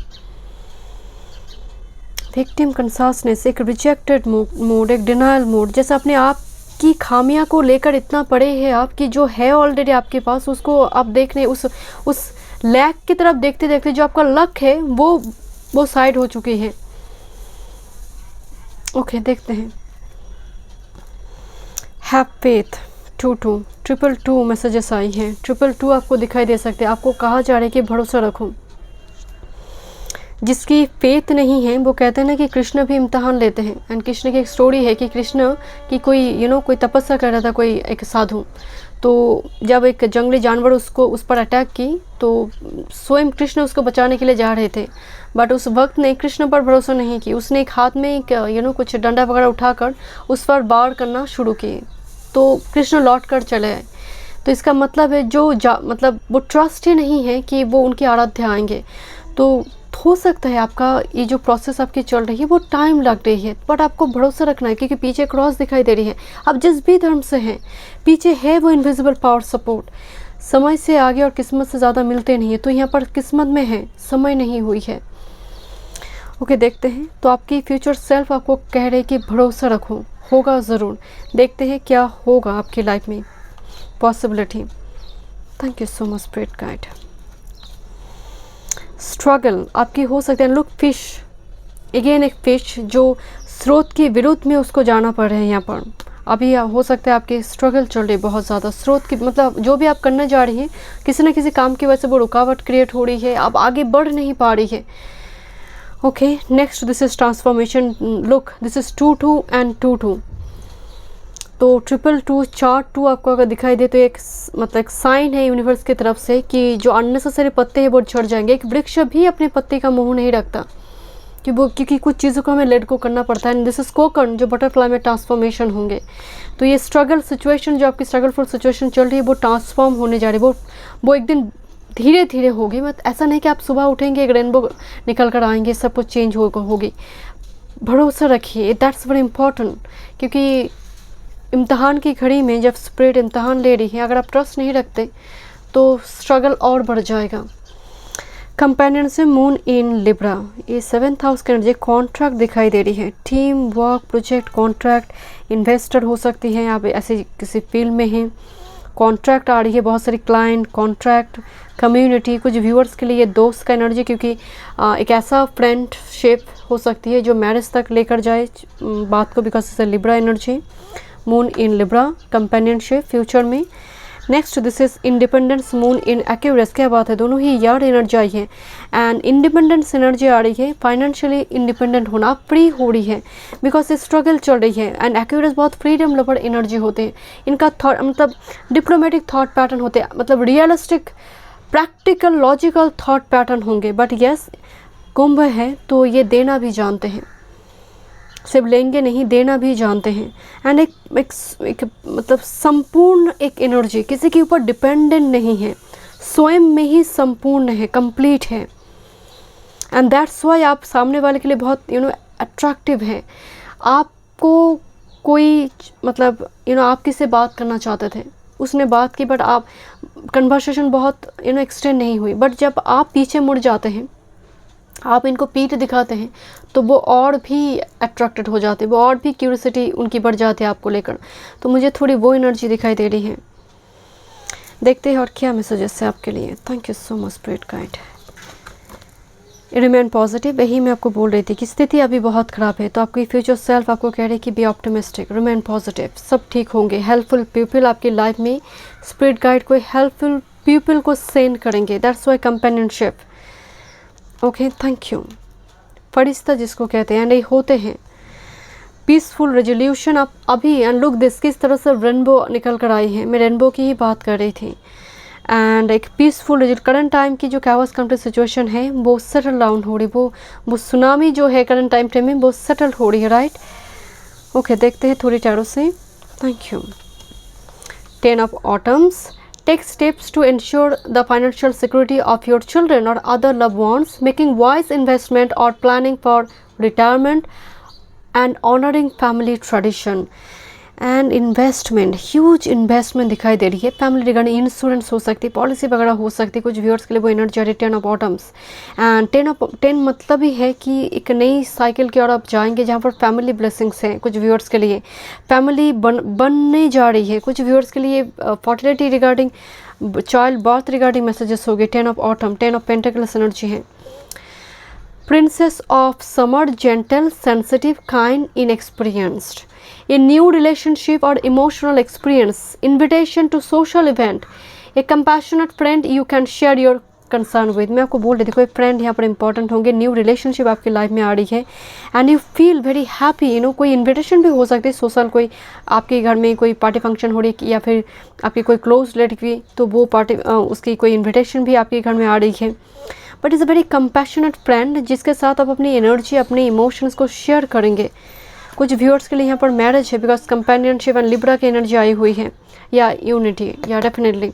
विक्टिम कंसासनेस, एक रिजेक्टेड मोड, एक डिनायल मोड, जैसे अपने आप की खामियां को लेकर इतना पड़े है आपकी, जो है ऑलरेडी आपके पास, उसको आप देख रहे, उस लैक की तरफ देखते देखते जो आपका लक है वो साइड हो चुकी है। ओके, देखते हैं। हैव फेथ 2-2, 222 मैसेजेस आई हैं। 222 आपको दिखाई दे सकते हैं, आपको कहा जा रहा है कि भरोसा रखो। जिसकी फेथ नहीं है, वो कहते हैं ना कि कृष्ण भी इम्तहान लेते हैं। एंड कृष्ण की एक स्टोरी है कि कृष्ण की कोई तपस्या कर रहा था, कोई एक साधु, तो जब एक जंगली जानवर उस पर अटैक की, तो स्वयं कृष्ण उसको बचाने के लिए जा रहे थे, बट उस वक्त ने कृष्ण पर भरोसा नहीं की। उसने एक हाथ में एक कुछ डंडा वगैरह उठाकर उस पर वार करना शुरू किए, तो कृष्ण लौट कर चले आए। तो इसका मतलब है मतलब वो ट्रस्ट ही नहीं है कि वो उनके आराध्य आएंगे। तो हो सकता है आपका ये जो प्रोसेस आपकी चल रही है वो टाइम लग रही है, बट आपको भरोसा रखना है, क्योंकि पीछे क्रॉस दिखाई दे रही है। आप जिस भी धर्म से हैं, पीछे है वो इनविजिबल पावर सपोर्ट। समय से आगे और किस्मत से ज़्यादा मिलते नहीं है, तो यहाँ पर किस्मत में है, समय नहीं हुई है। ओके, देखते हैं। तो आपकी फ्यूचर सेल्फ आपको कह रहे कि भरोसा रखो, होगा ज़रूर। देखते हैं क्या होगा आपकी लाइफ में, possibility. Thank you so much spirit guide. Struggle आपकी हो सकते हैं, लुक फिश, अगेन एक फिश जो स्रोत के विरुद्ध में उसको जाना पड़ रहा है यहाँ पर। अभी हो सकता है आपकी स्ट्रगल चल रही है बहुत ज़्यादा, स्रोत की मतलब जो भी आप करने जा रही हैं किसी न किसी काम की वजह से वो रुकावट क्रिएट हो रही है, आप आगे बढ़ नहीं पा रही है। Okay, next this is transformation. Look this is 2-2 and 2-2, तो 2-2 4 2 आपको अगर दिखाई दे तो एक मतलब एक साइन है यूनिवर्स की तरफ से कि जो अननेसेसरी पत्ते हैं वो झड़ जाएंगे। एक वृक्ष भी अपने पत्ते का मुँह नहीं रखता कि वो, क्योंकि कुछ चीज़ों को हमें लेट गो करना पड़ता है। दिस इज कोकन जो बटरफ्लाई में ट्रांसफॉर्मेशन होंगे। तो ये स्ट्रगल सिचुएशन जो आपकी स्ट्रगलफुल सिचुएशन चल रही है वो ट्रांसफॉर्म होने जा रही है, वो एक दिन धीरे धीरे होगी। मत ऐसा नहीं कि आप सुबह उठेंगे एक रेनबो निकल कर आएंगे सब कुछ चेंज होगी। भरोसा रखिए, दैट्स वेरी इम्पॉर्टेंट, क्योंकि इम्तहान की घड़ी में जब स्पिरिट इम्तहान ले रही है, अगर आप ट्रस्ट नहीं रखते तो स्ट्रगल और बढ़ जाएगा। कंपेनियन से मून इन लिब्रा, ये 7th हाउस की एनर्जी, कॉन्ट्रैक्ट दिखाई दे रही है, team work, project, contract, investor हो सकती हैं आप ऐसे किसी फील्ड में हैं, कॉन्ट्रैक्ट आ रही है, बहुत सारी क्लाइंट, कॉन्ट्रैक्ट, कम्युनिटी, कुछ व्यूअर्स के लिए दोस्त का एनर्जी, क्योंकि एक ऐसा फ्रेंडशिप हो सकती है जो मैरिज तक लेकर जाए बात को, because is Libra energy, moon in Libra, companionship future में। Next this is independence, moon in Aquarius, क्या बात है, दोनों ही यार एनर्जी आई है एंड इंडिपेंडेंस एनर्जी आ रही है, फाइनेंशियली इंडिपेंडेंट होना, फ्री हो रही है बिकॉज स्ट्रगल चल रही है। एंड एक्यूरेस बहुत फ्रीडम लवर एनर्जी होते हैं, इनका थॉट मतलब डिप्लोमेटिक थॉट पैटर्न होते हैं, मतलब realistic practical logical thought pattern होंगे। बट यस, कुंभ है तो ये देना भी जानते हैं, सिर्फ लेंगे नहीं देना भी जानते हैं। एंड एक मतलब संपूर्ण एक एनर्जी, किसी के ऊपर डिपेंडेंट नहीं है, स्वयं में ही संपूर्ण है, कंप्लीट है। एंड दैट्स वाई आप सामने वाले के लिए बहुत अट्रैक्टिव है। आपको कोई मतलब आप किससे बात करना चाहते थे, उसने बात की, बट आप कन्वर्सेशन बहुत एक्सटेंड नहीं हुई, बट जब आप पीछे मुड़ जाते हैं, आप इनको पीठ दिखाते हैं, तो वो और भी अट्रैक्टेड हो जाते हैं, वो और भी क्यूरियोसिटी उनकी बढ़ जाती है आपको लेकर। तो मुझे थोड़ी वो एनर्जी दिखाई दे रही है। देखते हैं और क्या मैसेजेस है आपके लिए। Thank you so much spirit guide. Remain positive, यही मैं आपको बोल रही थी कि स्थिति अभी बहुत ख़राब है, तो आपकी फ्यूचर सेल्फ आपको कह रही है कि बी ऑप्टिमिस्टिक, रिमेन पॉजिटिव, सब ठीक होंगे। हेल्पफुल पीपल आपकी लाइफ में, स्पिरिट गाइड कोई हेल्पफुल पीपल को सेंड करेंगे, that's why companionship. Okay, thank you. फरिश्ता जिसको कहते हैं, एंड ये होते हैं पीसफुल रेजोल्यूशन। आप अभी एंड लुक दिस, किस तरह से रेनबो निकल कर आई है, मैं रेनबो की ही बात कर रही थी। एंड एक पीसफुल करंट टाइम की जो कैओस कंट्री सिचुएशन है वो सेटल डाउन हो रही, वो सुनामी जो है करंट टाइम फ्रेम में वो सेटल हो रही है, राइट। ओके, देखते हैं थोड़ी टैरो से। Thank you. 10 of autumns, take steps to ensure the financial security of your children or other loved ones, making wise investment or planning for retirement and honoring family tradition and investment, huge investment दिखाई दे रही है। Family regarding insurance हो सकती है, policy वगैरह हो सकती है, कुछ व्यूअर्स के लिए वो एनर्जी आ रही है। 10 ऑफ ऑटम्स एंड 10 मतलब ही है कि एक नई साइकिल की ओर आप जाएंगे जहाँ पर फैमिली ब्लेसिंग्स हैं। कुछ व्यूअर्स के लिए फैमिली बनने जा रही है, कुछ व्यूअर्स के लिए fertility regarding, child birth regarding messages हो गए। 10 of autumn, 10 of pentacles energy है। Princess of Summer, gentle, sensitive, kind, inexperienced. A new relationship or emotional experience, invitation to social event, a compassionate friend you can share your concern with. मैं आपको बोल रही थी कोई friend यहाँ पर important होंगे, न्यू रिलेशनशिप आपकी लाइफ में आ रही है and you feel very happy. कोई इन्विटेशन भी हो सकती है सोशल, कोई आपके घर में कोई पार्टी फंक्शन हो रही है या फिर आपकी कोई क्लोज रिलेटिव, तो वो पार्टी उसकी कोई इन्विटेशन भी आपके घर में आ रही है। But is a very compassionate friend जिसके साथ आप अपनी एनर्जी, अपने इमोशंस को शेयर करेंगे। कुछ व्यूअर्स के लिए यहाँ पर मैरिज है बिकॉज कंपेनियनशिप एंड लिब्रा की एनर्जी आई हुई है, या यूनिटी, या definitely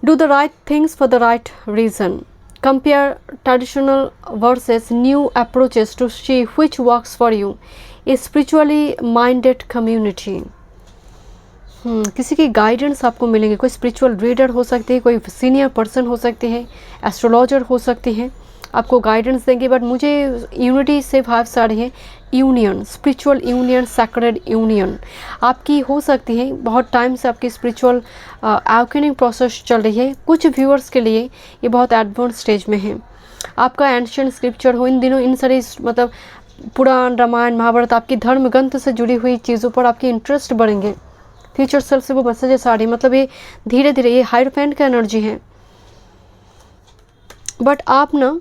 do the right things for the right reason, compare traditional versus new approaches to see which works for you, a spiritually minded community. किसी की guidance आपको मिलेंगे, कोई स्पिरिचुअल रीडर हो सकती है, कोई सीनियर पर्सन हो सकती है, एस्ट्रोलॉजर हो सकती है, आपको गाइडेंस देंगे। बट मुझे यूनिटी से वाइब्स आ रही है, union, spiritual union, sacred union आपकी हो सकती है। बहुत टाइम से आपकी स्पिरिचुअल अवेकनिंग प्रोसेस चल रही है। कुछ व्यूअर्स के लिए ये बहुत एडवांस स्टेज में है। आपका एंशिएंट स्क्रिप्चर हो इन दिनों, इन सारी मतलब पुराण, रामायण, महाभारत, आपकी धर्म ग्रंथ से जुड़ी हुई चीज़ों पर आपकी इंटरेस्ट बढ़ेंगे। फ्यूचर सेल्फ से वो मैसेजेस आ रही है, मतलब ये धीरे धीरे ये हायरफेंट का एनर्जी है। बट आप ना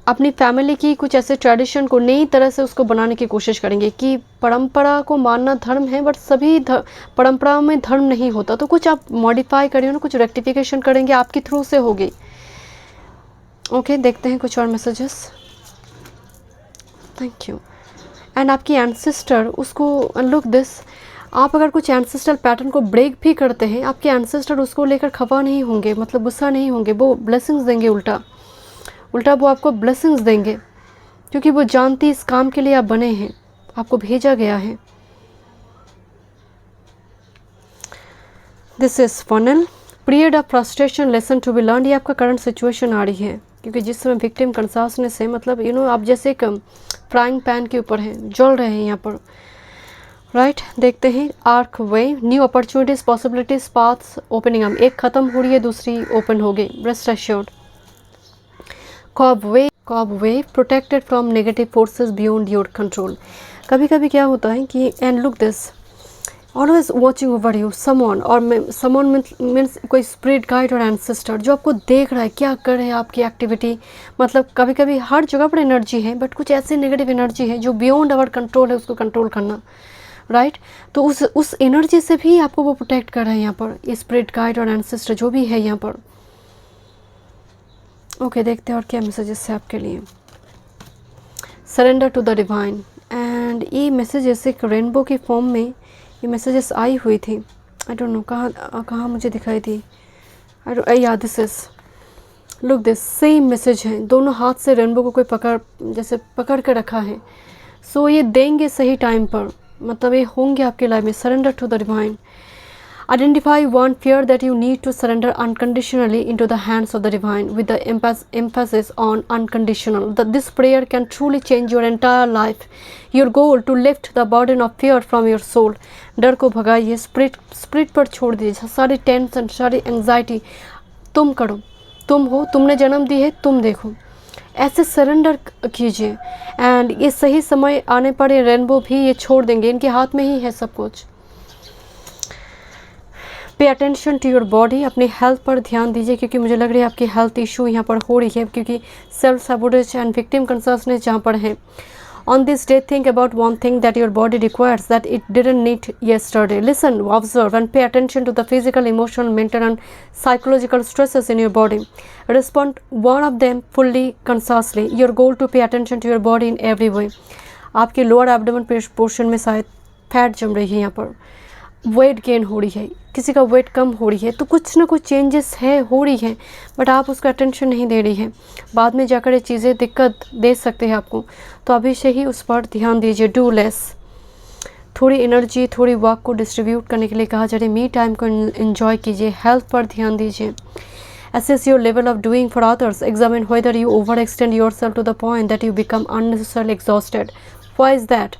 अपनी फैमिली की कुछ ऐसे ट्रेडिशन को नई तरह से उसको बनाने की कोशिश करेंगे कि परंपरा को मानना धर्म है, बट सभी परंपराओं में धर्म नहीं होता। तो कुछ आप मॉडिफाई करेंगे ना, कुछ रेक्टिफिकेशन करेंगे, आपके थ्रू से होगी। ओके, देखते हैं कुछ और मैसेजेस। Thank you. एंड आपकी एंसेस्टर उसको, लुक दिस, आप अगर कुछ एंसेस्ट्रल पैटर्न को ब्रेक भी करते हैं, आपके एंसेस्टर उसको लेकर खफा नहीं होंगे, मतलब गुस्सा नहीं होंगे, वो ब्लेसिंग्स देंगे। उल्टा वो आपको ब्लेसिंग्स देंगे, क्योंकि वो जानती इस काम के लिए आप बने हैं, आपको भेजा गया है। This is funnel period of frustration, lesson to be learn. ये आपका करंट सिचुएशन आ रही है, क्योंकि जिस समय विक्टिम कंसासनेस है, मतलब आप जैसे एक फ्राइंग पैन के ऊपर हैं, जल रहे हैं यहाँ पर, राइट। देखते हैं archway, new opportunities, possibilities, paths opening up. एक खत्म हो रही है, दूसरी ओपन हो गई, rest assured. Cobweb, protected from negative forces beyond your control. कभी कभी क्या होता है कि, and look this, always watching over you someone, और समवन मीन्स कोई स्पिरिट गाइड और एंसेस्टर जो आपको देख रहा है क्या कर रहे हैं आपकी एक्टिविटी। मतलब कभी कभी हर जगह पर एनर्जी है, बट कुछ ऐसी नेगेटिव एनर्जी है जो बियॉन्ड आवर कंट्रोल है, उसको कंट्रोल करना, राइट। तो उस एनर्जी से भी आपको वो प्रोटेक्ट कर रहे हैं यहाँ पर, ये स्पिरिट गाइड और एंसेस्टर जो भी है यहाँ पर। ओके, देखते हैं और क्या मैसेजेस है आपके लिए। Surrender to the divine, and ये मैसेजेस एक रेनबो की फॉर्म में ये मैसेजेस आई हुई थी। आई डोंट नो कहाँ मुझे दिखाई थी। या this is, look this, same message है। दोनों हाथ से रेनबो को कोई जैसे पकड़ के रखा है। सो ये देंगे सही टाइम पर, मतलब ये होंगे आपके लाइफ में। Surrender to the divine, identify one fear that you need to surrender unconditionally into the hands of the divine, with the emphasis on unconditional. This prayer can truly change your entire life. Your goal to lift the burden of fear from your soul. डर को भगाइए, spirit पर छोड़ दीजिए सारी tension, सारी anxiety. तुम करो, तुम हो, तुमने जन्म दी है, तुम देखो, ऐसे सरेंडर कीजिए। एंड ये सही समय आने पर ये रेनबो भी ये छोड़ देंगे, इनके हाथ में ही है सब कुछ। Pay attention to your body, अपनी हेल्थ पर ध्यान दीजिए, क्योंकि मुझे लग रही है आपकी हेल्थ इशू यहाँ पर हो रही है, क्योंकि सेल्फ सबोटेज एंड विक्टिम कंसर्नेस जहाँ पर है। On this day think about one thing that your body requires that it didn't need yesterday. Listen, observe and pay attention to the physical, emotional, mental and psychological stresses in your body. Respond one of them fully, consciously. Your goal to pay attention to your body in every way. आपके lower abdomen portion में शायद fat जम रही है, यहाँ पर weight gain हो रही है, किसी का वेट कम हो रही है, तो कुछ ना कुछ चेंजेस हो रही है, बट आप उसका अटेंशन नहीं दे रही है। बाद में जाकर ये चीज़ें दिक्कत दे सकते हैं आपको, तो अभी से ही उस पर ध्यान दीजिए। डू लेस, थोड़ी एनर्जी, थोड़ी वर्क को डिस्ट्रीब्यूट करने के लिए कहा जा रहा है। मी टाइम को एंजॉय कीजिए, हेल्थ पर ध्यान दीजिए। Assess your level of doing for others. Examine whether you overextend yourself to the point that you become unnecessarily exhausted. Why is that?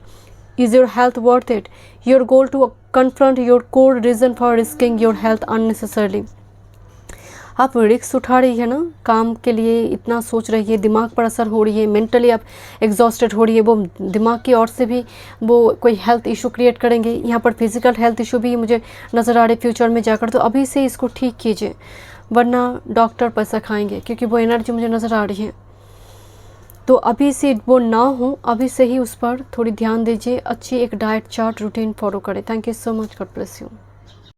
Is your health worth it? Your goal to confront your core reason for risking your health unnecessarily. आप risk उठा रही है ना, काम के लिए इतना सोच रही है, दिमाग पर असर हो रही है, मेंटली आप एग्जॉस्टेड हो रही है, वो दिमाग की ओर से भी वो कोई हेल्थ इशू क्रिएट करेंगे। यहाँ पर फिजिकल हेल्थ इशू भी मुझे नज़र आ रहे फ्यूचर में जाकर, तो अभी से इसको ठीक कीजिए, वरना डॉक्टर पैसा खाएंगे, क्योंकि वो एनर्जी मुझे नज़र आ रही है। तो अभी से वो ना हो, अभी से ही उस पर थोड़ी ध्यान दीजिए, अच्छी एक डाइट चार्ट रूटीन फॉलो करें। Thank you so much, God bless you.